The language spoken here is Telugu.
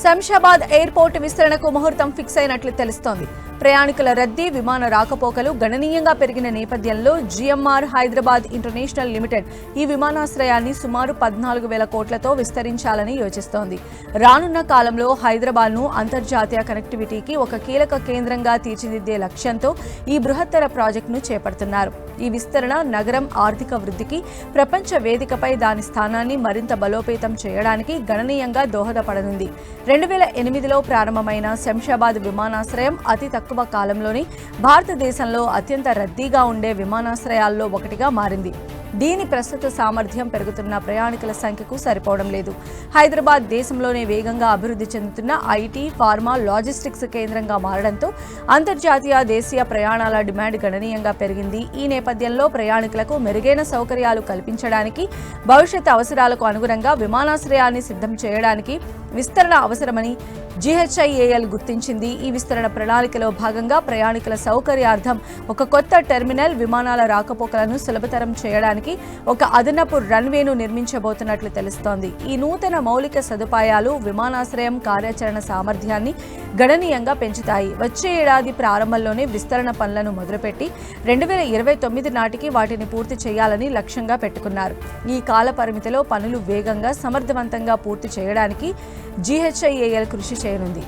శంషాబాద్ ఎయిర్పోర్ట్ విస్తరణకు ముహూర్తం ఫిక్స్ అయినట్లు తెలుస్తోంది. ప్రయాణికుల రద్దీ, విమాన రాకపోకలు గణనీయంగా పెరిగిన నేపథ్యంలో జీఎంఆర్ హైదరాబాద్ ఇంటర్నేషనల్ లిమిటెడ్ ఈ విమానాశ్రయాన్ని సుమారు 14,000 కోట్లతో విస్తరించాలని యోచిస్తోంది. రానున్న కాలంలో హైదరాబాద్ను అంతర్జాతీయ కనెక్టివిటీకి ఒక కీలక కేంద్రంగా తీర్చిదిద్దే లక్ష్యంతో ఈ బృహత్తర ప్రాజెక్టును చేపడుతున్నారు. ఈ విస్తరణ నగరం ఆర్థిక వృద్ధికి, ప్రపంచ వేదికపై దాని స్థానాన్ని మరింత బలోపేతం చేయడానికి గణనీయంగా దోహదపడనుంది. 2008లో ప్రారంభమైన శంషాబాద్ విమానాశ్రయం అతి తక్కువ కాలంలోనే భారతదేశంలో అత్యంత రద్దీగా ఉండే విమానాశ్రయాల్లో ఒకటిగా మారింది. దీని ప్రస్తుత సామర్థ్యం పెరుగుతున్న ప్రయాణికుల సంఖ్యకు సరిపోవడం లేదు. హైదరాబాద్ దేశంలోనే వేగంగా అభివృద్ధి చెందుతున్న ఐటీ, ఫార్మా, లాజిస్టిక్స్ కేంద్రంగా మారడంతో అంతర్జాతీయ, దేశీయ ప్రయాణాల డిమాండ్ గణనీయంగా పెరిగింది. ఈ నేపథ్యంలో ప్రయాణికులకు మెరుగైన సౌకర్యాలు కల్పించడానికి, భవిష్యత్ అవసరాలకు అనుగుణంగా విమానాశ్రయాన్ని సిద్ధం చేయడానికి విస్తరణ అవసరమని జీహెచ్ఐఏఎల్ గుర్తించింది. ఈ విస్తరణ ప్రణాళికలో భాగంగా ప్రయాణికుల సౌకర్యార్థం ఒక కొత్త టెర్మినల్, విమానాల రాకపోకలను సులభతరం చేయడానికి ఒక అదనపు రన్వేను నిర్మించబోతున్నట్లు తెలుస్తోంది. ఈ నూతన మౌలిక సదుపాయాలు విమానాశ్రయం కార్యాచరణ సామర్థ్యాన్ని గణనీయంగా పెంచుతాయి. వచ్చే ఏడాది ప్రారంభంలోనే విస్తరణ పనులను మొదలుపెట్టి 2029 నాటికి వాటిని పూర్తి చేయాలని లక్ష్యంగా పెట్టుకున్నారు. ఈ కాల పరిమితిలో పనులు వేగంగా, సమర్థవంతంగా పూర్తి చేయడానికి జీహెచ్ఐఏఎల్ కృషి చేయనుంది.